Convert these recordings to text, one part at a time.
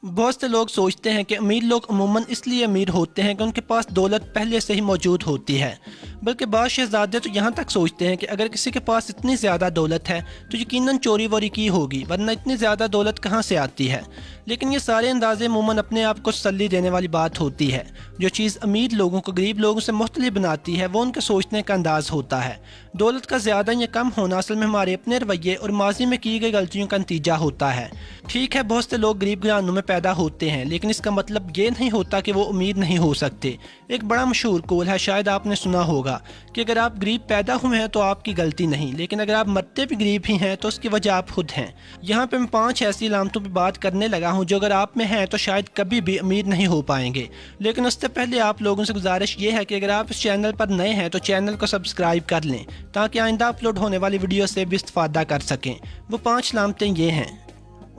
बहुत से लोग सोचते हैं कि अमीर लोग अमूमन इसलिए अमीर होते हैं कि उनके पास दौलत पहले से ही मौजूद होती है, बल्कि बाद शहजादे तो यहाँ तक सोचते हैं कि अगर किसी के पास इतनी ज़्यादा दौलत है तो यकीनन चोरी वोरी की होगी, वरना इतनी ज़्यादा दौलत कहाँ से आती है। लेकिन ये सारे अंदाजे अमूमन अपने आप को तसल्ली देने वाली बात होती है। जो चीज़ अमीर लोगों को गरीब लोगों से मुख्तलिफ बनाती है वो उनके सोचने का अंदाज़ होता है। दौलत का ज़्यादा या कम होना असल में हमारे अपने रवैये और माजी में की गई गलतियों का नतीजा होता है। ठीक है, बहुत से लोग गरीब घरानों में पैदा होते हैं, लेकिन इसका मतलब ये नहीं होता कि वो अमीर नहीं हो सकते। एक बड़ा मशहूर कौल है, शायद आपने सुना होगा, कि अगर आप गरीब पैदा हुए हैं तो आपकी गलती नहीं, लेकिन अगर आप मरते भी गरीब ही हैं तो उसकी वजह आप खुद हैं। यहाँ पे मैं 5 ऐसी अलामतों पर बात करने लगा हूँ जो अगर आप में हैं तो शायद कभी भी अमीर नहीं हो पाएंगे। लेकिन उससे पहले आप लोगों से गुजारिश ये है कि अगर आप इस चैनल पर नए हैं तो चैनल को सब्सक्राइब कर लें ताकि आइंदा अपलोड होने वाली वीडियो से भी इस्तेफादा कर सकें। वो 5 अलामतें ये हैं।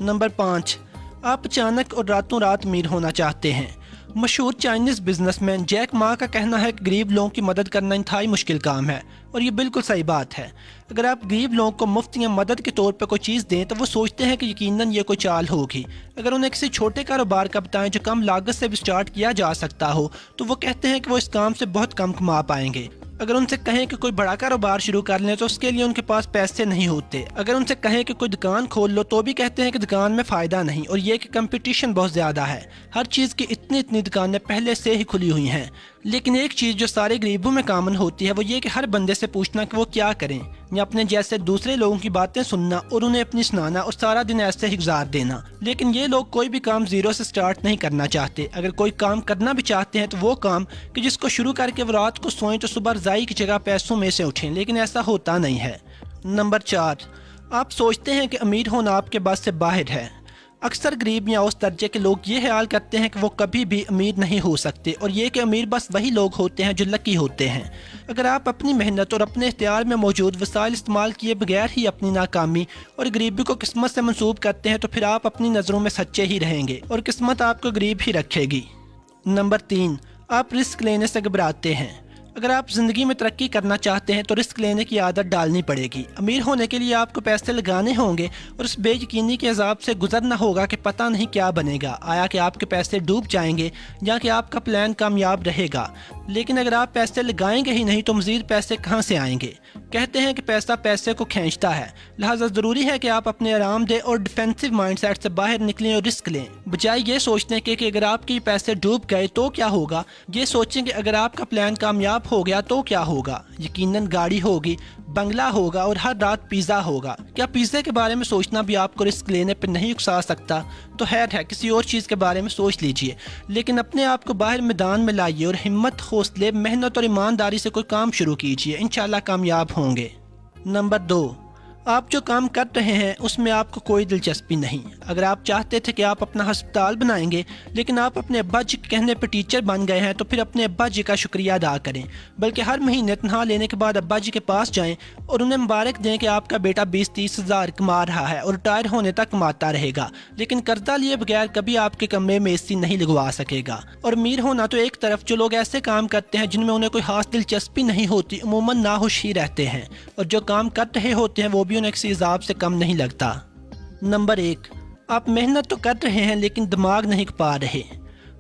नंबर 5, आप अचानक और रातों रात अमीर होना चाहते हैं। मशहूर चाइनीज़ बिजनेसमैन जैक मा का कहना है कि गरीब लोगों की मदद करना इंतहाई मुश्किल काम है, और ये बिल्कुल सही बात है। अगर आप गरीब लोगों को मुफ्त या मदद के तौर पर कोई चीज़ दें तो वो सोचते हैं कि यकीनन ये कोई चाल होगी। अगर उन्हें किसी छोटे कारोबार का बताएं जो कम लागत से भी स्टार्ट किया जा सकता हो तो वो कहते हैं कि वो इस काम से बहुत कम कमा पाएंगे। अगर उनसे कहें कि कोई बड़ा कारोबार शुरू कर लें तो उसके लिए उनके पास पैसे नहीं होते। अगर उनसे कहें कि कोई दुकान खोल लो तो भी कहते हैं कि दुकान में फ़ायदा नहीं, और ये कि कंपटीशन बहुत ज़्यादा है, हर चीज़ की इतनी दुकानें पहले से ही खुली हुई हैं। लेकिन एक चीज़ जो सारे गरीबों में कामन होती है वो ये कि हर बंदे से पूछना कि वो क्या करें, या अपने जैसे दूसरे लोगों की बातें सुनना और उन्हें अपनी सुनाना और सारा दिन ऐसे ही गुजार देना। लेकिन ये लोग कोई भी काम ज़ीरो से स्टार्ट नहीं करना चाहते। अगर कोई काम करना भी चाहते हैं तो वो काम कि जिसको शुरू करके वो रात को सोएं तो सुबह रज़ाई की जगह पैसों में से उठें, लेकिन ऐसा होता नहीं है। नंबर 4, आप सोचते हैं कि अमीर होना आपके बस से बाहर है। अक्सर गरीब या उस दर्जे के लोग ये ख्याल करते हैं कि वो कभी भी अमीर नहीं हो सकते, और ये कि अमीर बस वही लोग होते हैं जो लकी होते हैं। अगर आप अपनी मेहनत और अपने इख्तियार में मौजूद वसाइल इस्तेमाल किए बगैर ही अपनी नाकामी और गरीबी को किस्मत से मंसूब करते हैं तो फिर आप अपनी नज़रों में सच्चे ही रहेंगे और किस्मत आपको गरीब ही रखेगी। नंबर 3, आप रिस्क लेने से घबराते हैं। अगर आप ज़िंदगी में तरक्की करना चाहते हैं तो रिस्क लेने की आदत डालनी पड़ेगी। अमीर होने के लिए आपको पैसे लगाने होंगे और उस बेयकीनी के अजाब से गुजरना होगा कि पता नहीं क्या बनेगा, आया कि आपके पैसे डूब जाएंगे या कि आपका प्लान कामयाब रहेगा। लेकिन अगर आप पैसे लगाएंगे ही नहीं तो मज़ीद पैसे कहाँ से आएंगे। कहते हैं कि पैसा पैसे को खींचता है, लिहाजा ज़रूरी है कि आप अपने आरामदेह और डिफेंसिव माइंडसेट से बाहर निकलें और रिस्क लें। बजाय ये सोचने के कि अगर आपके पैसे डूब गए तो क्या होगा, ये सोचें कि अगर आपका प्लान कामयाब हो गया तो क्या होगा। यकीनन गाड़ी होगी, बंगला होगा और हर रात पिज़्ज़ा होगा। क्या पिज़्ज़े के बारे में सोचना भी आपको रिस्क लेने पर नहीं उकसा सकता? तो खैर है, किसी और चीज़ के बारे में सोच लीजिए, लेकिन अपने आप को बाहर मैदान में लाइए और हिम्मत, हौसले, मेहनत और ईमानदारी से कोई काम शुरू कीजिए, इंशाल्लाह कामयाब होंगे। नंबर 2, आप जो काम कर रहे हैं उसमें आपको कोई दिलचस्पी नहीं। अगर आप चाहते थे कि आप अपना अस्पताल बनाएंगे लेकिन आप अपने अब्बा जी के कहने पर टीचर बन गए हैं तो फिर अपने अब्बा जी का शुक्रिया अदा करें, बल्कि हर महीने तनख्वाह लेने के बाद अब्बा जी के पास जाएं और उन्हें मुबारक दें कि आपका बेटा 20-30 हज़ार कमा रहा है और रिटायर होने तक कमाता रहेगा, लेकिन कर्जा लिए बगैर कभी आपके कमरे में एसी नहीं लगवा सकेगा। और अमीर होना तो एक तरफ, जो लोग ऐसे काम करते हैं जिनमें उन्हें कोई खास दिलचस्पी नहीं होती अमूमन नाखुश ही रहते हैं, और जो काम कर रहे होते हैं वो भी उन्हें किसी हिसाब से कम नहीं लगता। नंबर 1, आप मेहनत तो कर रहे हैं लेकिन दिमाग नहीं खपा रहे।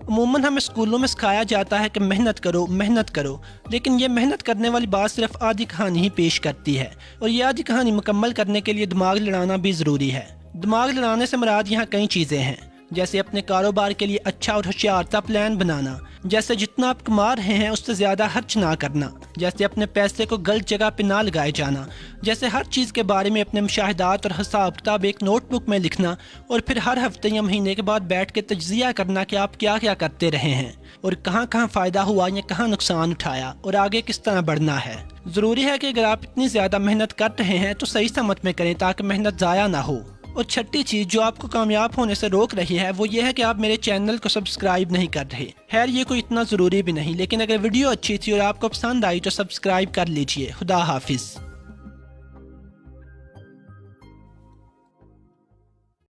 अमूमन हमें स्कूलों में सिखाया जाता है कि मेहनत करो मेहनत करो, लेकिन ये मेहनत करने वाली बात सिर्फ आधी कहानी ही पेश करती है, और ये आधी कहानी मुकम्मल करने के लिए दिमाग लड़ाना भी ज़रूरी है। दिमाग लड़ाने से मुराद यहाँ कई चीज़ें हैं, जैसे अपने कारोबार के लिए अच्छा और होशियारता प्लान बनाना, जैसे जितना आप कमा रहे हैं उससे ज़्यादा खर्च ना करना, जैसे अपने पैसे को गलत जगह पे ना लगाए जाना, जैसे हर चीज़ के बारे में अपने मुशाहिदात और हिसाब किताब एक नोटबुक में लिखना और फिर हर हफ्ते या महीने के बाद बैठ के तज्जिया करना कि आप क्या क्या करते रहे हैं और कहाँ कहाँ फ़ायदा हुआ या कहाँ नुकसान उठाया और आगे किस तरह बढ़ना है। ज़रूरी है कि अगर आप इतनी ज़्यादा मेहनत कर रहे हैं तो सही समत में करें ताकि मेहनत ज़ाया ना हो। और छठी चीज़ जो आपको कामयाब होने से रोक रही है वो ये है कि आप मेरे चैनल को सब्सक्राइब नहीं कर रहे। खैर ये कोई इतना ज़रूरी भी नहीं, लेकिन अगर वीडियो अच्छी थी और आपको पसंद आई तो सब्सक्राइब कर लीजिए। खुदा हाफिज़।